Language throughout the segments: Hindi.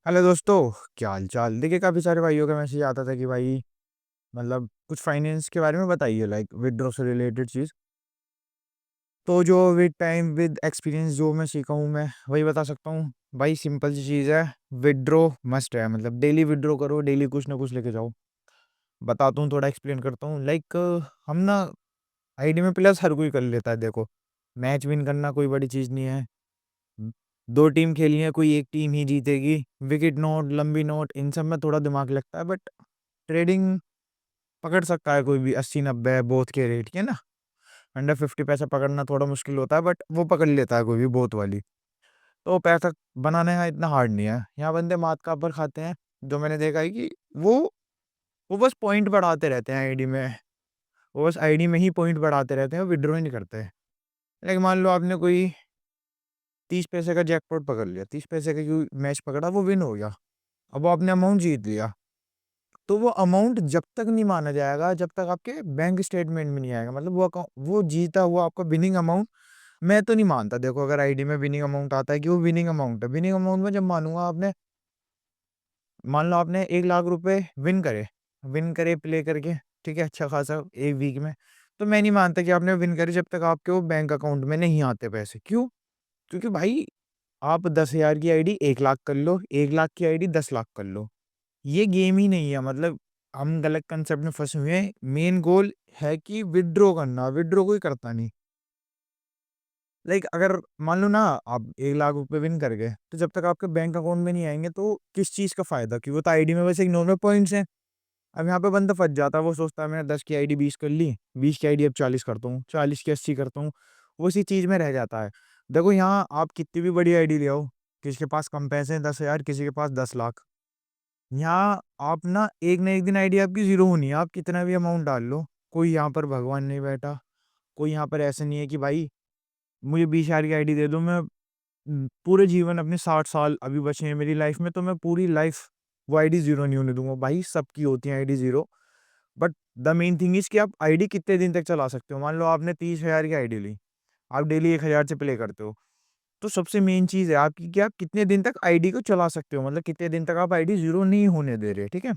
हेलो दोस्तों। क्या हाल चाल। देखिए काफ़ी सारे भाइयों का मैसेज आता था कि भाई मतलब कुछ फाइनेंस के बारे में बताइए, लाइक विदड्रॉ से रिलेटेड चीज़। तो जो विद टाइम विद एक्सपीरियंस जो मैं सीखा हूँ मैं वही बता सकता हूँ। भाई सिंपल सी चीज़ है, विदड्रॉ मस्ट है। मतलब डेली विदड्रॉ करो, डेली कुछ ना कुछ लेके जाओ। बताता हूँ, थोड़ा एक्सप्लेन करता हूँ। लाइक हम ना आईडी में प्लस हर कोई कर लेता है। देखो, मैच विन करना कोई बड़ी चीज़ नहीं है। 2 टीम खेली है, कोई एक टीम ही जीतेगी। विकेट नोट, लंबी नोट, इन सब में थोड़ा दिमाग लगता है, बट ट्रेडिंग पकड़ सकता है कोई भी 80-90 बोथ के रेट के ना। अंडर 50 पैसा पकड़ना थोड़ा मुश्किल होता है, बट वो पकड़ लेता है कोई भी बोथ वाली। तो पैसा बनाने का इतना हार्ड नहीं है। यहाँ बंदे मात का पर खाते हैं। जो मैंने देखा है कि वो बस पॉइंट बढ़ाते रहते हैं आईडी में। वो बस आईडी में ही पॉइंट बढ़ाते रहते हैं, विड्रॉ ही नहीं करते। लाइक मान लो आपने कोई 30 पैसे का जैकपॉट पकड़ लिया, 30 पैसे का कोई मैच पकड़ा, वो विन हो गया। अब वो आपने अमाउंट जीत लिया। तो वो अमाउंट जब तक नहीं माना जाएगा जब तक आपके बैंक स्टेटमेंट में नहीं आएगा। मतलब वो जीता हुआ आपका विनिंग अमाउंट मैं तो नहीं मानता। देखो, अगर आईडी में विनिंग अमाउंट आता है कि वो विनिंग अमाउंट है, विनिंग अमाउंट में जब मानूंगा आपने, मान लो आपने 1 लाख रुपए विन करे प्ले करके, ठीक है, अच्छा खासा एक वीक में। तो मैं नहीं मानता कि आपने विन करे जब तक आपके वो बैंक अकाउंट में नहीं आते पैसे। क्यों? क्योंकि भाई आप 10,000 की आईडी 1 लाख कर लो, 1 लाख की आईडी 10 लाख कर लो, ये गेम ही नहीं है। मतलब हम गलत कंसेप्ट में फंसे हुए हैं। मेन गोल है कि विड्रॉ करना, विड्रॉ कोई करता नहीं। लाइक अगर मान लो ना आप 1 लाख रुपए विन कर गए, तो जब तक आपके बैंक अकाउंट में नहीं आएंगे तो किस चीज का फायदा? कि वो तो आईडी में वैसे एक नॉर्मल पॉइंट्स हैं। अब यहाँ पे बंदा फंस जाता है, वो सोचता है मैंने 10 की आईडी 20 कर ली, 20 की आईडी अब 40 करता हूँ, 40 की 80 करता हूँ। वो उसी चीज में रह जाता है। देखो, यहाँ आप कितनी भी बड़ी आईडी ले आओ, किसी के पास कम पैसे हैं 10,000, किसी के पास 10 लाख, यहाँ आप ना एक दिन आईडी आपकी ज़ीरो होनी है। आप कितना भी अमाउंट डाल लो, कोई यहाँ पर भगवान नहीं बैठा। कोई यहाँ पर ऐसा नहीं है कि भाई मुझे 20,000 की आईडी दे दो, मैं पूरे जीवन अपने 60 साल अभी बचे हैं मेरी लाइफ में, तो मैं पूरी लाइफ वो आईडी ज़ीरो नहीं होने दूँगा। भाई सबकी होती है ID zero, but the main thing is कि आप आईडी कितने दिन तक चला सकते हो। मान लो आपने 30,000 की आईडी ली, आप डेली 1,000 से प्ले करते हो, तो सबसे मेन चीज़ है आपकी कि आप कितने दिन तक आईडी को चला सकते हो। मतलब कितने दिन तक आप आईडी ज़ीरो नहीं होने दे रहे, ठीक है?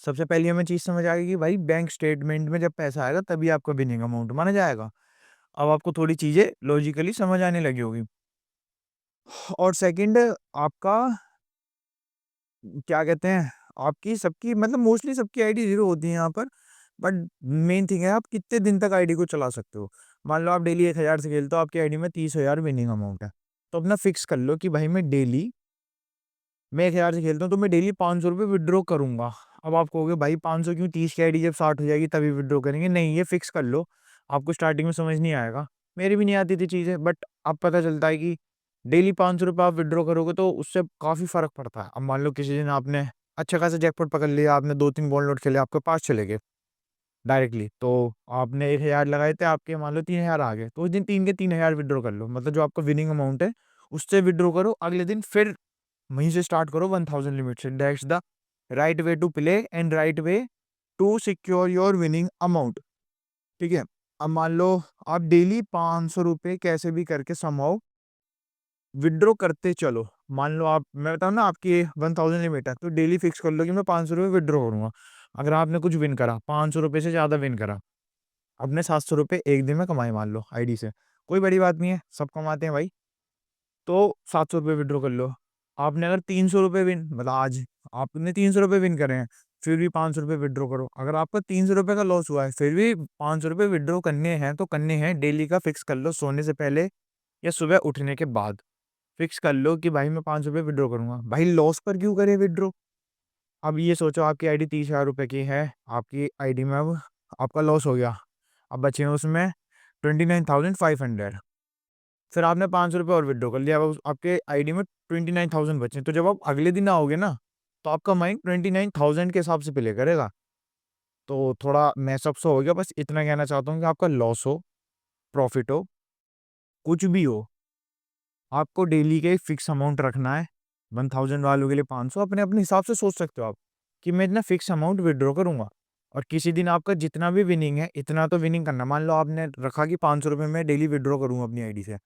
सबसे पहली हमें चीज़ समझ आ गई कि भाई बैंक स्टेटमेंट में जब पैसा आएगा तभी आपका विनिंग अमाउंट माना जाएगा। अब आपको थोड़ी चीज़ें लॉजिकली समझ आने लगी होगी। और सेकंड, आपका क्या कहते हैं, आपकी सबकी मतलब मोस्टली सबकी आईडी ज़ीरो होती है यहाँ पर। बट मेन थिंग है आप कितने दिन तक आईडी को चला सकते हो। मान लो आप डेली 1,000 से खेलते हो, आपकी आईडी में 30,000 विनिंग अमाउंट है। तो अपना फिक्स कर लो कि भाई मैं 1,000 से खेलता हूँ तो मैं डेली 500 रुपये विड्रॉ करूँगा। अब आप कहोगे भाई 500 क्यों, 30 की आईडी जब 60 हो जाएगी तभी विड्रॉ करेंगे। नहीं, ये फिक्स कर लो। आपको स्टार्टिंग में समझ नहीं आएगा, मेरी भी नहीं आती थी चीज़ें, बट अब पता चलता है कि डेली 500 रुपये आप विड्रॉ करोगे तो उससे काफ़ी फ़र्क पड़ता है। अब मान लो किसी दिन आपने अच्छा खासा जैकपॉट पकड़ लिया, आपने 2-3 बॉल नोट खेले, आपके पास चले गए डायरेक्टली, तो आपने 1,000 लगाए थे, आपके मान लो 3,000 आ गए, तो उस दिन 3 के 3,000 विड्रॉ कर लो। मतलब जो आपका विनिंग अमाउंट है उससे विड्रॉ करो, अगले दिन फिर वहीं से स्टार्ट करो 1000 लिमिट से। That's the right way to play and right way to secure your winning amount, ठीक है? अब मान लो आप डेली 500 रुपये कैसे भी करके समहाउ विड्रॉ करते चलो। मान लो आप, मैं बताऊँ ना, आपकी 1000 लिमिट है तो डेली फिक्स कर लो कि मैं 500 रुपये विड्रॉ करूंगा। अगर आपने कुछ विन करा, 500 रुपये से ज़्यादा विन करा, आपने 700 रुपये एक दिन में कमाए मान लो आईडी से, कोई बड़ी बात नहीं है, सब कमाते हैं भाई। तो 700 रुपये विड्रॉ कर लो। आपने अगर 300 रुपये विन, मतलब आज आपने 300 रुपये विन करे हैं, फिर भी 500 रुपये विड्रॉ करो। अगर आपका 300 रुपये का लॉस हुआ है फिर भी 500 रुपये विड्रॉ करने हैं तो करने हैं। डेली का फिक्स कर लो, सोने से पहले या सुबह उठने के बाद फिक्स कर लो कि भाई मैं 500 रुपये विड्रॉ करूंगा। भाई लॉस पर क्यों करें विड्रॉ? अब ये सोचो आपकी आईडी 30,000 रुपये की है, आपकी आईडी में अब आपका लॉस हो गया, अब बचे हैं उसमें 29,500। फिर आपने 500 रुपये और विथड्रॉ कर लिया, अब आपके आईडी में 29,000 बचे। तो जब आप अगले दिन आओगे ना, तो आपका माइंड 29,000 के हिसाब से प्ले करेगा। तो थोड़ा मैसअप सा हो गया। बस इतना कहना चाहता हूँ कि आपका लॉस हो, प्रॉफिट हो, कुछ भी हो, आपको डेली का एक फिक्स अमाउंट रखना है। 1000 वालों के लिए 500, अपने अपने हिसाब से सोच सकते हो आप कि मैं इतना फिक्स अमाउंट विड्रॉ करूंगा। और किसी दिन आपका जितना भी विनिंग है इतना तो विनिंग करना। मान लो आपने रखा कि 500 रुपये मैं डेली विड्रॉ करूंगा अपनी आईडी से।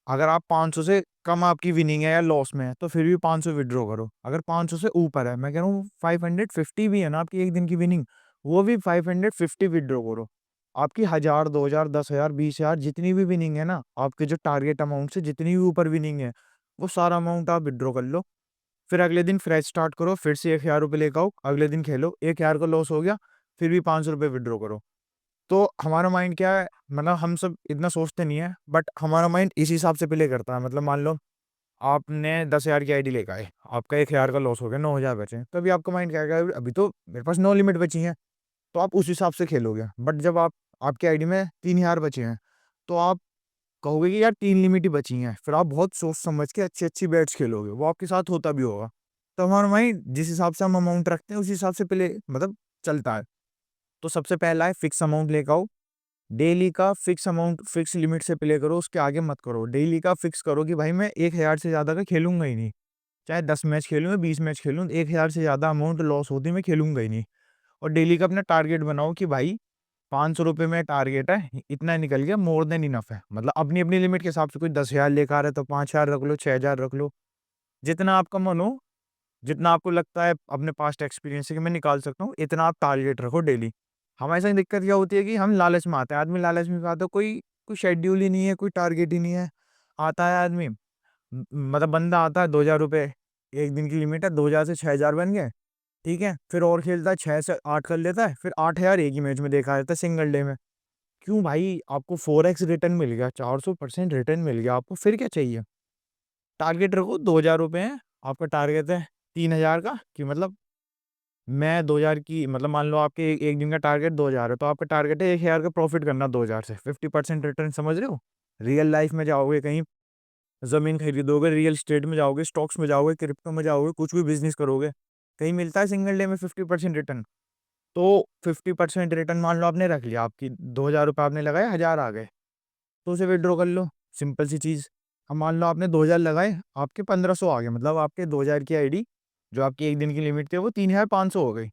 अगर आप 500 से कम आपकी विनिंग है या लॉस में है तो फिर भी 500 विड्रॉ करो। अगर 500 से ऊपर है, मैं कह रहा हूँ 550 भी है ना आपकी एक दिन की विनिंग, वो भी 550 विड्रॉ करो। आपकी 1000, 2000, 10,000, 20,000 जितनी भी विनिंग है ना, आपके जो टारगेट अमाउंट से जितनी भी ऊपर विनिंग है, वो सारा अमाउंट आप विड्रॉ कर लो। फिर अगले दिन फ्रेश स्टार्ट करो, फिर से 1,000 रुपये लेकर आओ, अगले दिन खेलो, 1,000 का लॉस हो गया, फिर भी 500 रुपये विड्रॉ करो। तो हमारा माइंड क्या है, मतलब हम सब इतना सोचते नहीं है, बट हमारा माइंड इस हिसाब से प्ले करता है। मतलब मान लो आपने 10,000 की आईडी लेकर आए, आपका 1,000 का लॉस हो गया, 9,000 बचे, तो अभी आपका माइंड क्या कहेगा, अभी तो मेरे पास नो लिमिट बची है, तो आप उस हिसाब से खेलोगे। बट जब आपकी आईडी में 3,000 बचे हैं, तो आप कहोगे कि यार 3 लिमिट ही बची हैं, फिर आप बहुत सोच समझ के अच्छी अच्छी बैट्स खेलोगे, वो आपके साथ होता भी होगा। तो हमारा माइंड जिस हिसाब से हम अमाउंट रखते हैं उस हिसाब से प्ले मतलब चलता है। तो सबसे पहला है फिक्स अमाउंट लेकर आओ, डेली का फिक्स अमाउंट, फिक्स लिमिट से प्ले करो, उसके आगे मत करो। डेली का फिक्स करो कि भाई मैं 1,000 से ज़्यादा का खेलूंगा ही नहीं, चाहे 10 मैच खेलूँ या 20 मैच खेलूँ, 1,000 से ज़्यादा अमाउंट लॉस होती मैं खेलूंगा ही नहीं। और डेली का अपना टारगेट बनाओ कि भाई 500 रुपये में टारगेट है, इतना निकल गया, मोर देन इनफ है। मतलब अपनी अपनी लिमिट के हिसाब से, कोई 10,000 लेकर आ रहा है तो 5,000 रख लो, 6,000 रख लो, जितना आपका मन हो, जितना आपको लगता है अपने पास्ट एक्सपीरियंस से कि मैं निकाल सकता हूँ, इतना आप टारगेट रखो डेली। हमारे साथ दिक्कत क्या होती है कि हम लालच में आते हैं, आदमी लालच में आता है, कोई कोई शेड्यूल ही नहीं है, कोई टारगेट ही नहीं है। आता है आदमी, मतलब बंदा आता है, 2,000 रुपये एक दिन की लिमिट है, 2,000 से 6,000 बन गए, ठीक है, फिर और खेलता है, 6 से 8 कर लेता है, फिर 8,000 एक ही मैच में देखा जाता है सिंगल डे में। क्यों भाई, आपको 4x रिटर्न मिल गया, 400% रिटर्न मिल गया आपको, फिर क्या चाहिए। टारगेट रखो, 2,000 रुपये है आपका, टारगेट है 3,000 का, कि मतलब मैं 2,000 की, मतलब मान लो आपके एक दिन का टारगेट 2,000 है, तो आपका टारगेट है 1,000 का प्रॉफिट करना 2,000 से, 50% रिटर्न, समझ रहे हो। रियल लाइफ में जाओगे कहीं, जमीन खरीदोगे, रियल स्टेट में जाओगे, स्टॉक्स में जाओगे, क्रिप्टो में जाओगे, कुछ भी बिजनेस करोगे, कहीं मिलता है सिंगल डे में 50% रिटर्न। तो 50% रिटर्न मान लो आपने रख लिया, आपकी 2,000 रुपये आपने लगाए, 1,000 आ गए, तो उसे विड्रॉ कर लो, सिंपल सी चीज़। अब मान लो आपने 2,000 लगाए, आपके 1,500 आ गए, मतलब आपके 2,000 की आईडी, जो आपकी एक दिन की लिमिट थी, वो 3,500 हो गई।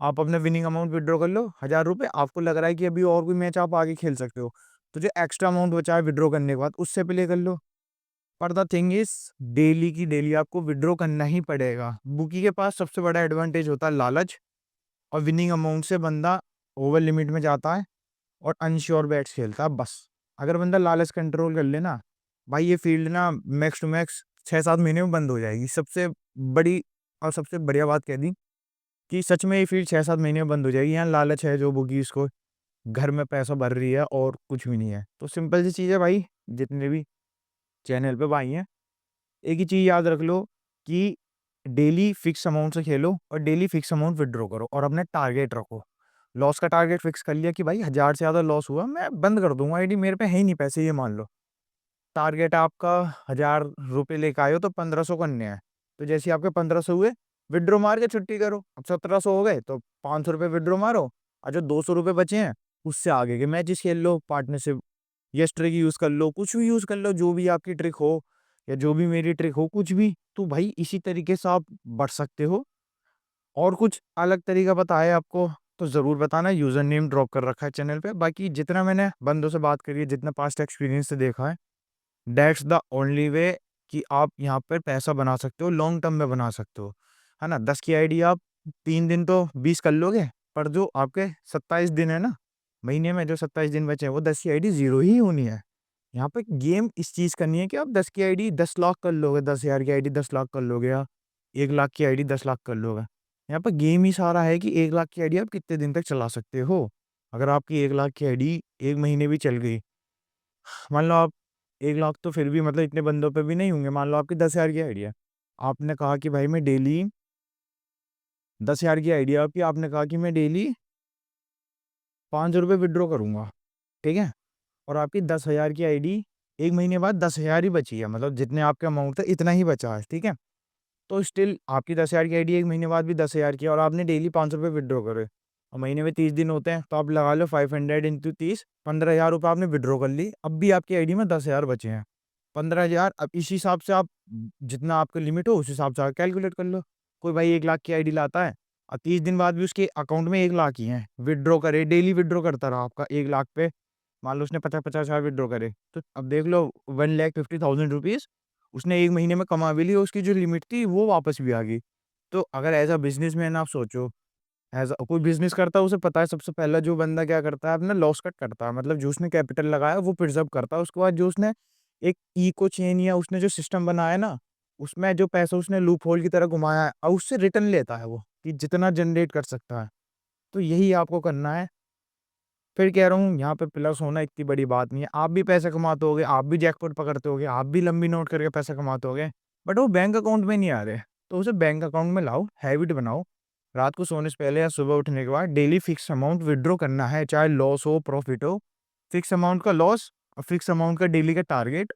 आप अपना विनिंग अमाउंट विड्रॉ कर लो, 1,000 रुपये, आपको लग रहा है कि अभी और कोई मैच आप आगे खेल सकते हो, तो जो एक्स्ट्रा अमाउंट बचा है विड्रॉ करने के बाद, उससे प्ले कर लो। पर द थिंग इज, डेली की डेली आपको विड्रॉ करना ही पड़ेगा। बुकी के पास सबसे बड़ा एडवांटेज होता है लालच, और विनिंग अमाउंट से बंदा ओवर लिमिट में जाता है और अनश्योर बैट्स खेलता है बस। अगर बंदा लालच कंट्रोल कर लेना, भाई ये फील्ड ना मैक्स टू मैक्स 6-7 महीने में बंद हो जाएगी। सबसे बड़ी और सबसे बढ़िया बात कह दी कि सच में ये फील्ड 6-7 महीने में बंद हो जाएगी। यहाँ लालच है जो बुकीज़ को, घर में पैसा भर रही है और कुछ भी नहीं है। तो सिंपल सी चीज़ है भाई, जितने भी चैनल पे भाई हैं, एक ही चीज़ याद रख लो कि डेली फिक्स अमाउंट से खेलो और डेली फिक्स अमाउंट विड्रॉ करो, और अपने टारगेट रखो। लॉस का टारगेट फिक्स कर लिया कि भाई 1,000 से ज़्यादा लॉस हुआ, मैं बंद कर दूँगा आईडी, मेरे पे है ही नहीं पैसे, ये मान लो। टारगेट आपका 1,000 रुपये लेके आए हो तो 1,500 करने हैं। तो जैसे ही आपके 1,500 हुए, विड्रॉ मार के छुट्टी करो। अब 1,700 हो गए तो 500 रुपये विड्रॉ मारो, और जो 200 रुपये बचे हैं, उससे आगे के मैचेस खेल लो, पार्टनरशिप येस ट्रिक यूज़ कर लो, कुछ भी यूज़ कर लो, जो भी आपकी ट्रिक हो या जो भी मेरी ट्रिक हो, कुछ भी। तो भाई इसी तरीके से आप बढ़ सकते हो। और कुछ अलग तरीका पता है आपको तो ज़रूर बताना, यूज़र नेम ड्रॉप कर रखा है चैनल पे। बाकी जितना मैंने बंदों से बात करी है, जितना पास्ट एक्सपीरियंस से देखा है, दैट्स द ओनली वे कि आप यहाँ पर पैसा बना सकते हो, लॉन्ग टर्म में बना सकते हो, है ना। 10 की आईडी आप 3 दिन तो 20 कर लोगे, पर जो आपके 27 दिन है ना, महीने में जो 27 दिन बचे हैं, वो 10 की आईडी ज़ीरो ही होनी है। यहाँ पे गेम इस चीज़ करनी है कि आप 10 की आईडी 10 लाख कर लोगे, 10,000 की आईडी 10 लाख कर लोगे, या 1 लाख की आईडी 10 लाख कर लोगे। यहाँ पे गेम ही सारा है कि 1 लाख की आईडी आप कितने दिन तक चला सकते हो। अगर आपकी 1 लाख की आईडी 1 महीने भी चल गई, मान लो आप 1 लाख तो फिर भी मतलब इतने बंदों पे भी नहीं होंगे, मान लो आपकी 10,000 की आईडी है। आपने कहा कि भाई मैं डेली 10,000 की आईडी है आपकी, आपने कहा कि मैं डेली 500 रुपये विड्रॉ करूँगा, ठीक है? और आपकी 10,000 की आईडी 1 महीने बाद 10,000 ही बची है, मतलब जितने आपके अमाउंट थे इतना ही बचा है, ठीक है? तो स्टिल आपकी 10,000 की आईडी 1 महीने बाद भी 10,000 की है, और आपने डेली 500 रुपये विड्रॉ करे, और महीने में 30 दिन होते हैं, तो आप लगा लो 500 इंटू 30, 15,000 रुपये आपने विड्रॉ कर ली। अब भी आपकी आईडी में 10,000 बचे हैं, 15,000। अब इसी हिसाब से आप जितना आपका लिमिट हो उस हिसाब से आप कैलकुलेट कर लो। कोई भाई 1 लाख की आईडी लाता है और 30 दिन बाद भी उसके अकाउंट में 1 लाख ही हैं, विड्रॉ करे, डेली विड्रॉ करता रहा आपका 1 लाख पे मान लो उसने 50-50,000 विथड्रॉ करे, तो अब देख लो 1,50,000 रुपीज़ उसने 1 महीने में कमा भी ली, उसकी जो लिमिट थी वो वापस भी आ गई। तो अगर एज़ अ बिज़नेसमैन आप सोचो, एज़ अ कोई बिज़नेस करता है उसे पता है सबसे पहला जो बंदा क्या करता है अपना लॉस कट करता है। मतलब जो उसने कैपिटल लगाया वो प्रिज़र्व करता है। उसके बाद जो उसने एक इको चेन या उसने जो सिस्टम बनाया ना, उसमें जो पैसा उसने लूप होल की तरह घुमाया है और उससे रिटर्न लेता है वो, कि जितना जनरेट कर सकता है। तो यही आपको करना है। फिर कह रहा हूँ यहाँ पे प्लस होना इतनी बड़ी बात नहीं है। आप भी पैसे कमाते होगे, आप भी जैकपॉट पकड़ते होगे, आप भी लंबी नोट करके पैसे कमाते होगे, बट वो बैंक अकाउंट में नहीं आ रहे। तो उसे बैंक अकाउंट में लाओ, हैबिट बनाओ। रात को सोने से पहले या सुबह उठने के बाद डेली फिक्स अमाउंट विथड्रॉ करना है, चाहे लॉस हो, प्रॉफिट हो। फिक्स अमाउंट का लॉस और फिक्स अमाउंट का डेली का टारगेट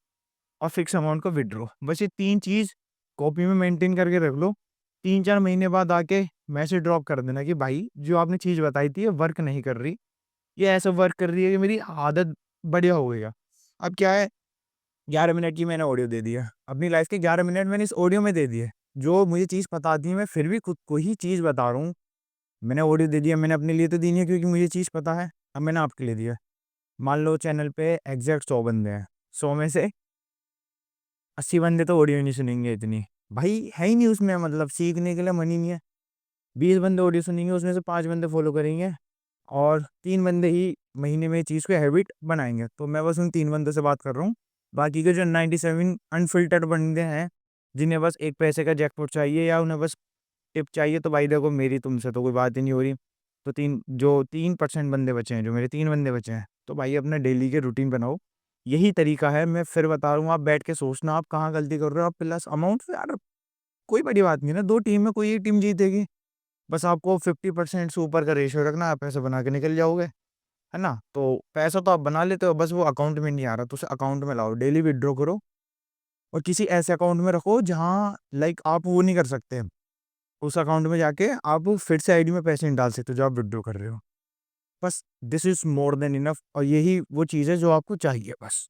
और फिक्स अमाउंट का विथड्रॉ। बस ये 3 चीज़ कॉपी में मेंटेन करके रख लो। 3-4 महीने बाद आके मैसेज ड्रॉप कर देना कि भाई जो आपने चीज़ बताई थी ये वर्क नहीं कर रही। ये ऐसा वर्क कर रही है कि मेरी आदत बढ़िया हो गई है। अब क्या है, 11 मिनट की मैंने ऑडियो दे दी है। अपनी लाइफ़ के 11 मिनट मैंने इस ऑडियो में दे दिए। जो मुझे चीज़ पता थी मैं फिर भी खुद को ही चीज़ बता रहा हूँ। मैंने ऑडियो दे दिया, मैंने अपने लिए तो दी नहीं है क्योंकि मुझे चीज़ पता है। अब मैंने आपके लिए दिया है। मान लो चैनल पे एग्ज़ैक्ट 100 बंदे हैं। 100 में से 80 बंदे तो ऑडियो नहीं सुनेंगे इतनी। भाई है ही नहीं उसमें, मतलब सीखने के लिए मन ही नहीं है। 20 बंदे ऑडियो सुनेंगे, उसमें से 5 बंदे फॉलो करेंगे और 3 बंदे ही महीने में चीज़ को हैबिट बनाएँगे। तो मैं बस उन 3 बंदों से बात कर रहा हूँ। बाकी के जो 97 अनफ़िल्टर्ड बंदे हैं, जिन्हें बस एक पैसे का जैकपॉट चाहिए या उन्हें बस टिप चाहिए, तो भाई देखो मेरी तुमसे तो कोई बात ही नहीं हो रही। तो 3% बंदे बचे हैं, जो मेरे 3 बंदे बचे हैं, तो भाई अपना डेली के रूटीन बनाओ। यही तरीका है, मैं फिर बता रहा हूँ, आप बैठ के सोचना आप कहाँ गलती कर रहे हो। आप प्लस अमाउंट यार कोई बड़ी बात नहीं है ना, 2 टीम में कोई एक टीम जीतेगी। बस आपको 50% से ऊपर का रेशियो रखना है, आप पैसे बना के निकल जाओगे, है ना? तो पैसा तो आप बना लेते हो, बस वो अकाउंट में नहीं आ रहा, तो उसे अकाउंट में लाओ, डेली विथड्रॉ करो और किसी ऐसे अकाउंट में रखो जहाँ लाइक आप वो नहीं कर सकते। उस अकाउंट में जाके आप फिर से आईडी में पैसे नहीं डाल सकते जो आप विथड्रॉ कर रहे हो। बस this is more than enough और यही वो चीज़ है जो आपको चाहिए बस।